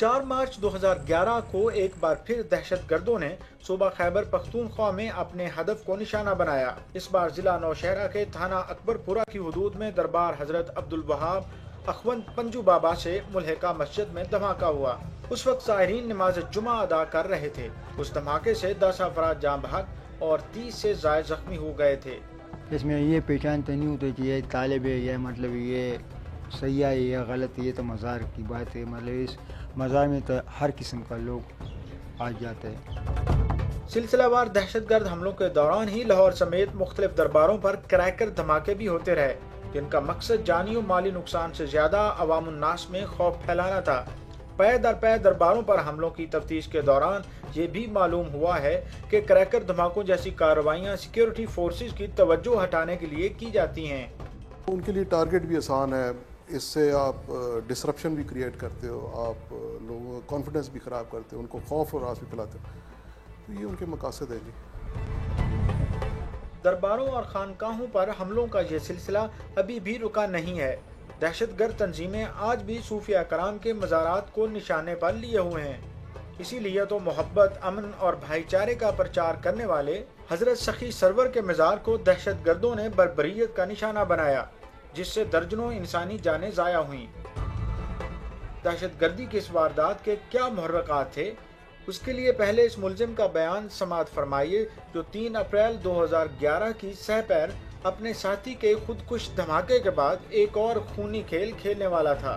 4 मार्च 2011 को एक बार फिर दहशत गर्दों ने सूबा खैबर पख्तूनख्वा में अपने हदफ को निशाना बनाया। इस बार जिला नौशहरा के थाना अकबरपुरा की हदूद में दरबार हजरत अब्दुल वहाब अखवंद पंजू बाबा से मुल्हिका मस्जिद में धमाका हुआ। उस वक्त ज़ाहिरीन नमाज जुमा अदा कर रहे थे। उस धमाके से 10 अफराद जान बहक और 30 से ज़ायद जख्मी हो गए थे। इसमें ये पहचानते नहीं होते कि ये तालिब है, ये मतलब ये सही है या गलत, ये तो मज़ार की बात है। मतलब इस मज़ार में तो हर किस्म का लोग आ जाते हैं। सिलसिलावार दहशतगर्द हमलों के दौरान ही लाहौर समेत मुख्तलिफ दरबारों पर क्रैकर धमाके भी होते रहे, जिनका मकसद जानी और माली नुकसान से ज्यादा अवाम उन्नास में खौफ फैलाना था। पै दर पै दरबारों पर हमलों की तफ्तीश के दौरान ये भी मालूम हुआ है कि क्रैकर धमाकों जैसी कार्रवाइयाँ सिक्योरिटी फोर्सेज की तवज्जो हटाने के लिए की जाती हैं। उनके लिए टारगेट भी आसान है, इससे आप डिसरप्शन भी क्रिएट करते हो, आप लोगों का कॉन्फिडेंस भी ख़राब करते हो, उनको खौफ और आस भी फैलाते हो, तो ये उनके मकासद है जी। दरबारों और खानकाहों पर हमलों का ये सिलसिला अभी भी रुका नहीं है। दहशतगर्द तंजीमें आज भी सूफिया कराम के मज़ारात को निशाने पर लिए हुए हैं। इसीलिए तो मोहब्बत, अमन और भाईचारे का प्रचार करने वाले हजरत सखी सरवर के मज़ार को दहशतगर्दों ने बर्बरियत का निशाना बनाया, जिससे दर्जनों इंसानी जानें ज़ाया हुईं। दहशतगर्दी की इस वारदात के क्या मुहर्रकात थे, उसके लिए पहले इस मुलजिम का बयान समाअत फरमाइए, जो 3 अप्रैल 2011 की सहपैर अपने साथी के खुदकुश धमाके के बाद एक और खूनी खेल खेलने वाला था।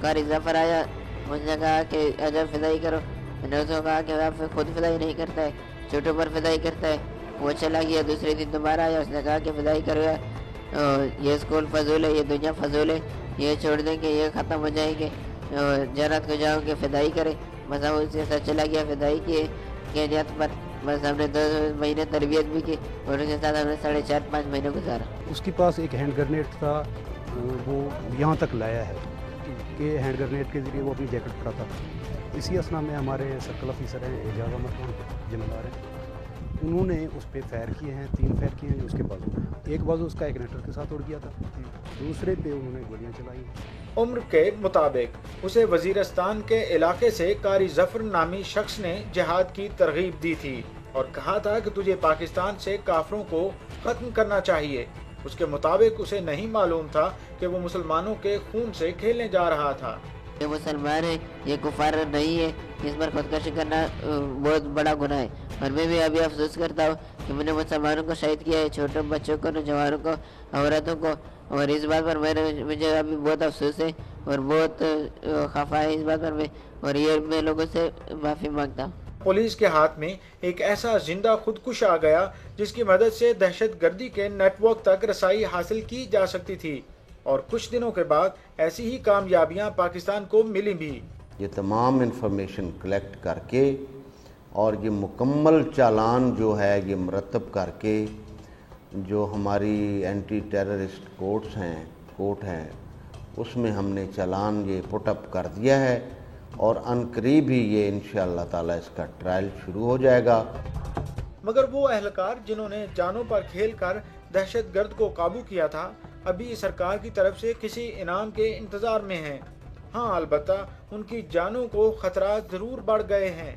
कारी जफर आया, मुझे कहा कि अजब फिदाई करो। मैंने उसको कहा कि आप खुद फिदाई नहीं करता है, छोटों पर फिदाई करता है। वो चला गया, दूसरे दिन दोबारा आया, उसने कहा कि फिदाई करो, ये स्कूल फजूल है, ये दुनिया फजूल है, ये छोड़ देंगे, ये ख़त्म हो जाएंगे, जन्नत को जाओगे, फिदाई करे। बस हम उसके साथ चला गया, फिदाई किए कैनियत पर। बस हमने 2 महीने तरबियत भी की और उसके साथ हमने 4.5-5 महीने गुजारा। उसके पास एक हैंड ग्रेनेड था, वो यहाँ तक लाया है कि हैंड ग्रेनेड के ज़रिए वो अपनी जैकेट पड़ा था। इसी असना में हमारे सर्कल ऑफिसर हैं एजाज अहमद खान जिम्मेदार हैं, उन्होंने उस पर फायर किए हैं, 3 फायर किए हैं जो उसके बाजू, एक बाजू उसका इग्निटर के साथ उड़ गया था, दूसरे पे उन्होंने गोलियां चलाई। उम्र के मुताबिक उसे वजीरिस्तान के इलाके से कारी जफर नामी शख्स ने जिहाद की तरगीब दी थी और कहा था कि तुझे पाकिस्तान से काफरों को खत्म करना चाहिए। उसके मुताबिक उसे नहीं मालूम था कि वो मुसलमानों के खून से खेलने जा रहा था। ये मुसलमान है, ये कुफार नहीं है, इस पर खुदकशी करना बहुत बड़ा गुनाह है। और मैं भी अभी अफसोस करता हूँ कि मैंने मुसलमानों को शहीद किया है, छोटे बच्चों को, नौजवानों को, औरतों को, और इस बात पर मुझे अभी बहुत अफसोस है और बहुत खफा है इस बात पर मैं, और ये मैं लोगों से माफ़ी मांगता हूँ। पुलिस के हाथ में एक ऐसा जिंदा खुदकुश आ गया जिसकी मदद से दहशतगर्दी के नेटवर्क तक रसाई हासिल की जा सकती थी, और कुछ दिनों के बाद ऐसी ही कामयाबियां पाकिस्तान को मिली भी। ये तमाम इंफॉर्मेशन कलेक्ट करके और ये मुकम्मल चालान जो है ये मरतब करके जो हमारी एंटी टेररिस्ट कोर्ट हैं उसमें हमने चालान ये पुट अप कर दिया है और अनकरीब ही ये इंशाअल्लाह ताला इसका ट्रायल शुरू हो जाएगा। मगर वो अहलकार जिन्होंने जानों पर खेल कर दहशतगर्द को काबू किया था, अभी सरकार की तरफ से किसी इनाम के इंतजार में हैं। हाँ, अलबत्ता उनकी जानों को खतरात जरूर बढ़ गए हैं।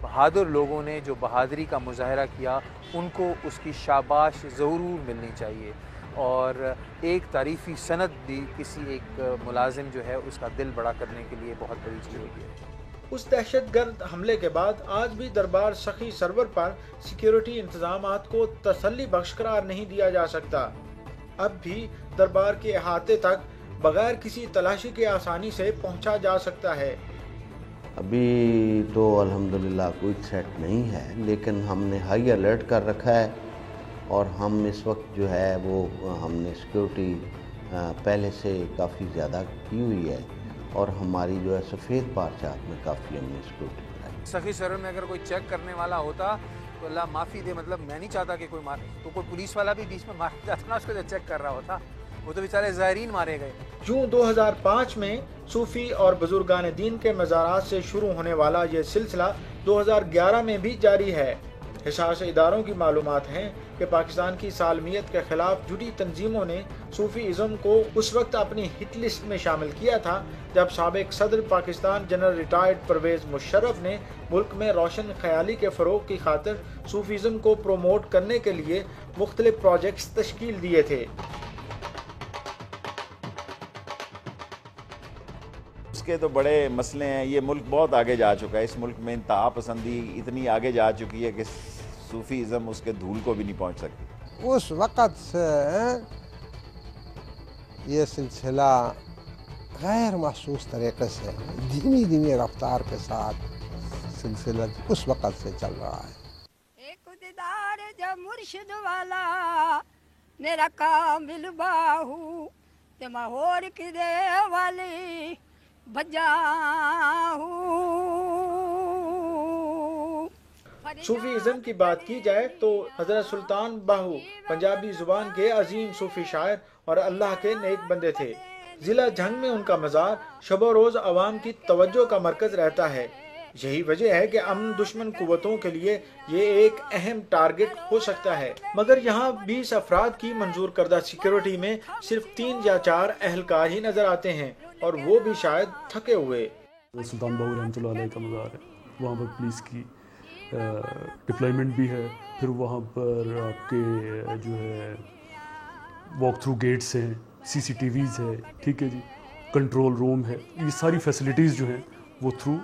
बहादुर लोगों ने जो बहादुरी का मुजाहरा किया, उनको उसकी शाबाश ज़रूर मिलनी चाहिए, और एक तारीफ़ी सनद भी किसी एक मुलाजिम जो है उसका दिल बड़ा करने के लिए बहुत बड़ी चीज़ होगी। उस दहशतगर्द हमले के बाद आज भी दरबार सखी सरवर पर सिक्योरिटी इंतजामात को तसल्ली बख्श करार नहीं दिया जा सकता। अब भी दरबार के अहाते तक बगैर किसी तलाशी के आसानी से पहुंचा जा सकता है। अभी तो अल्हम्दुलिल्लाह कोई थ्रेट नहीं है, लेकिन हमने हाई अलर्ट कर रखा है और हम इस वक्त जो है वो हमने सिक्योरिटी पहले से काफ़ी ज़्यादा की हुई है और हमारी जो है सफ़ेद पारचात में काफ़ी हमने सिक्योरिटी कराई। सखी सरवर में अगर कोई चेक करने वाला होता तो अल्लाह माफ़ी दे, मतलब मैं नहीं चाहता कि कोई मार, तो कोई पुलिस वाला भी बीच में मार जाता ना, उसको जो चेक कर रहा होता, वो तो बेचारे ज़ाहिरीन मारे गए। जून 2005 में सूफी और बुजुर्गान दीन के मज़ारात से शुरू होने वाला ये सिलसिला 2011 में भी जारी है। हिसास इदारों की मालूमात हैं कि पाकिस्तान की सालमियत के खिलाफ जुड़ी तंजीमों ने सूफीज़म को उस वक्त अपनी हिट लिस्ट में शामिल किया था जब साबिक सदर पाकिस्तान जनरल रिटायर्ड परवेज़ मुशर्रफ ने मुल्क में रोशन ख्याली के फ़रोग़ की खातिर सूफीज़म को प्रोमोट करने के लिए मुख्तलिफ प्रोजेक्ट्स तश्कील दिए थे। इसके तो बड़े मसले हैं। ये मुल्क बहुत आगे जा चुका है। इस मुल्क में इंतहा पसंदी इतनी आगे जा चुकी है कि सूफीज़म उसके धूल को भी नहीं पहुंच सकती। उस वक़्त से ये सिलसिला गैर महसूस तरीके से धीमी धीमी रफ्तार के साथ सिलसिला उस वक़्त से चल रहा है। एक दीदार जब मुर्शिद वाला मेरा कामिल बाहू ते माहौर की दे वाली बजाहू। सूफीज़म की बात की जाए तो हज़रत सुल्तान बाहू पंजाबी जुबान के अजीम सूफी शायर और अल्लाह के नेक बंदे थे। जिला झंग में उनका मज़ार शबो रोज़ अवाम की तवज्जो का मरकज़ रहता है। यही वजह है कि अमन दुश्मन कुव्वतों के लिए ये एक अहम टारगेट हो सकता है, मगर यहाँ 20 अफराद की मंजूर करदा सिक्योरिटी में सिर्फ 3 या 4 अहलकार ही नजर आते हैं और वो भी शायद थके हुए। सुल्तान बाहू रहमतुल्लाह अलैह का मज़ार है, वहाँ पर पुलिस की डिप्लॉयमेंट भी है। फिर वहाँ पर आपके जो है वॉक थ्रू गेट्स हैं, CCTVs है, ठीक है जी, कंट्रोल रूम है। ये सारी फैसिलिटीज़ जो हैं वो थ्रू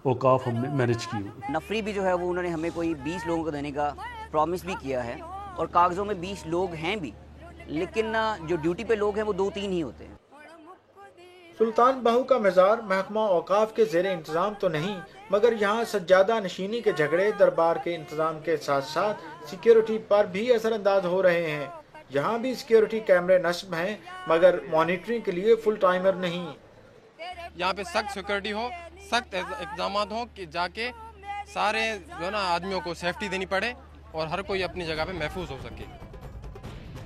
औकाफ हमने मैनेज की। नफरी भी जो है वो उन्होंने हमें कोई 20 लोगों को देने का प्रॉमिस भी किया है और कागज़ों में 20 लोग हैं भी, लेकिन जो ड्यूटी पे लोग हैं वो 2-3 ही होते हैं। सुल्तान बाहू का मज़ार महकमा औकाफ के ज़ेरे इंतज़ाम तो नहीं, मगर यहाँ सज्जादा नशीनी के झगड़े दरबार के इंतज़ाम के साथ साथ सिक्योरिटी पर भी असरअंदाज हो रहे हैं। यहाँ भी सिक्योरिटी कैमरे नस्ब हैं, मगर मॉनिटरिंग के लिए फुल टाइमर नहीं। यहाँ पे सख्त सिक्योरिटी हो, सख्त इक़दाम हो कि जाके सारे जो ना आदमियों को सेफ्टी देनी पड़े और हर कोई अपनी जगह पे महफूज हो सके।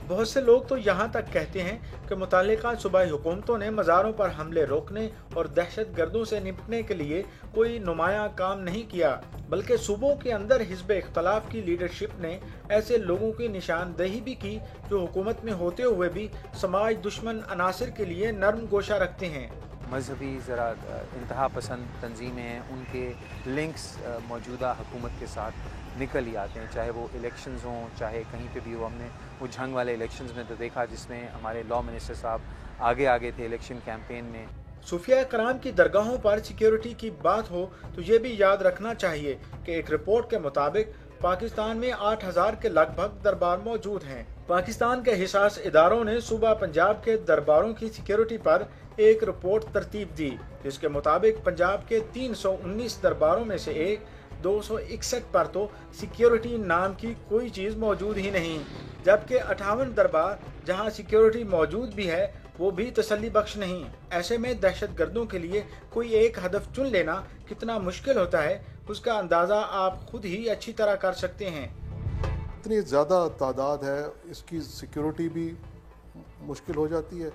बहुत से लोग तो यहाँ तक कहते हैं कि मुतालिका सूबाई हुकूमतों ने मज़ारों पर हमले रोकने और दहशत गर्दों से निपटने के लिए कोई नुमाया काम नहीं किया, बल्कि सूबों के अंदर हिज़्ब इख्तलाफ की लीडरशिप ने ऐसे लोगों की निशानदेही भी की जो हुकूमत में होते हुए भी समाज दुश्मन अनासिर के लिए नरम गोशा रखते हैं। मजहबी ज़रा इंतहा पसंद तंजीमें हैं, उनके लिंक्स मौजूदा हुकूमत के साथ निकल ही आते हैं, चाहे वो इलेक्शंस हों चाहे कहीं पे भी हो। हमने वो झंग वाले इलेक्शंस में तो देखा जिसमें हमारे लॉ मिनिस्टर साहब आगे थे इलेक्शन कैंपेन में। सूफिया कराम की दरगाहों पर सिक्योरिटी की बात हो तो ये भी याद रखना चाहिए कि एक रिपोर्ट के मुताबिक पाकिस्तान में 8000 के लगभग दरबार मौजूद हैं। पाकिस्तान के हिसास इदारों ने सूबा पंजाब के दरबारों की सिक्योरिटी पर एक रिपोर्ट तरतीब दी, जिसके मुताबिक पंजाब के 319 दरबारों में से 261 पर तो सिक्योरिटी नाम की कोई चीज़ मौजूद ही नहीं, जबकि 58 दरबार जहां सिक्योरिटी मौजूद भी है वो भी तसल्ली बख्श नहीं। ऐसे में दहशत गर्दों के लिए कोई एक हदफ चुन लेना कितना मुश्किल होता है, उसका अंदाज़ा आप खुद ही अच्छी तरह कर सकते हैं। इतनी ज़्यादा तादाद है, इसकी सिक्योरिटी भी मुश्किल हो जाती है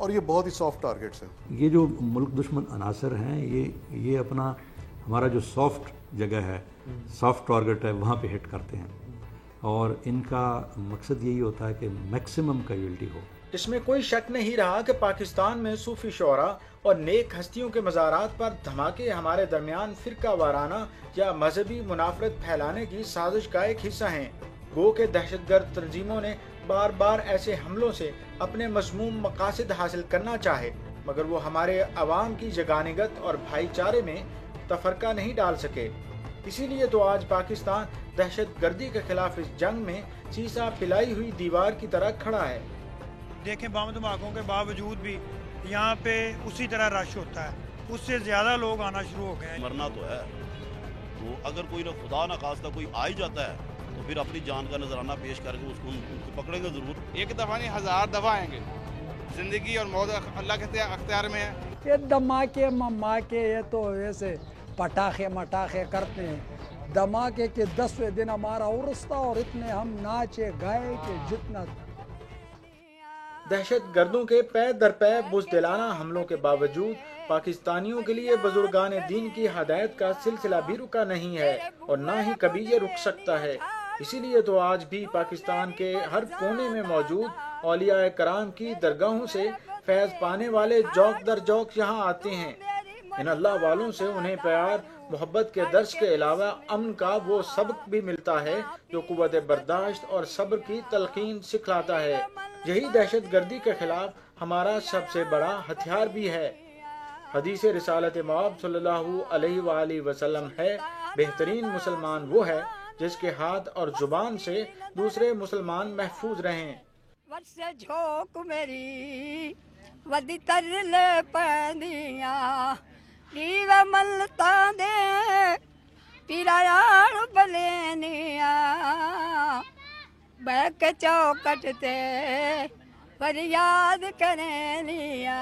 और ये बहुत ही सॉफ्ट टारगेट्स हैं। ये जो मुल्क दुश्मन अनासर हैं ये अपना हमारा जो सॉफ्ट जगह है, सॉफ्ट टारगेट है, वहाँ पे हिट करते हैं और इनका मकसद यही होता है कि मैक्सिमम कैजुअल्टी हो। इसमें कोई शक नहीं रहा कि पाकिस्तान में सूफी शोरा और नेक हस्तियों के मज़ारात पर धमाके हमारे दरमियान फिरका वाराना या मजहबी मुनाफरत फैलाने की साजिश का एक हिस्सा हैं। गो के दहशतगर्द तंजीमों ने बार बार ऐसे हमलों से अपने मज़मूम मकासद हासिल करना चाहे, मगर वो हमारे अवाम की जगानिगत और भाईचारे में तफरका नहीं डाल सके। इसीलिए तो आज पाकिस्तान दहशत गर्दी के खिलाफ इस जंग में सीसा पिलाई हुई दीवार की तरह खड़ा है। देखें, बम धमाकों के बावजूद भी यहाँ पे उसी तरह रश होता है, उससे ज़्यादा लोग आना शुरू हो गए। मरना तो है, वो अगर कोई ना खुदा ना खास्ता कोई आ ही जाता है तो फिर अपनी जान का नजराना पेश करके उसको पकड़ेंगे ज़रूर। एक दफ़ा नहीं 1000 दफ़ा आएंगे। ज़िंदगी और मौत अल्लाह के अख्तियार में है। ये धमाके ममाके ये तो ऐसे पटाखे मटाखे करते हैं। धमाके के 10वें दिन हमारा उर्स था और इतने हम नाचे गाए कि जितना। दहशत गर्दों के पै दर पै बुज़दिलाना हमलों के बावजूद पाकिस्तानियों के लिए बुजुर्गान दीन की हदायत का सिलसिला भी रुका नहीं है और ना ही कभी ये रुक सकता है। इसीलिए तो आज भी पाकिस्तान के हर कोने में मौजूद औलिया कराम की दरगाहों से फैज़ पाने वाले जौक दर जौक यहाँ आते हैं। इन अल्लाह वालों से उन्हें प्यार मोहब्बत के दर्स के अलावा अमन का वो सबक भी मिलता है जो कुव्वत बर्दाश्त और सब्र की तलकीन सिखलाता है। यही दहशत गर्दी के खिलाफ हमारा सबसे बड़ा हथियार भी है। हदीस रिसालत मआब सल्लल्लाहु अलैहि वसल्लम है, बेहतरीन मुसलमान वो है जिसके हाथ और जुबान से दूसरे मुसलमान महफूज रहें। वर्षे झोंक मेरी वदी तरले पैंदिया दीवा मलता दे पिरायाड़ बलेनिया बैक चौकट ते फरियाद करे लिया।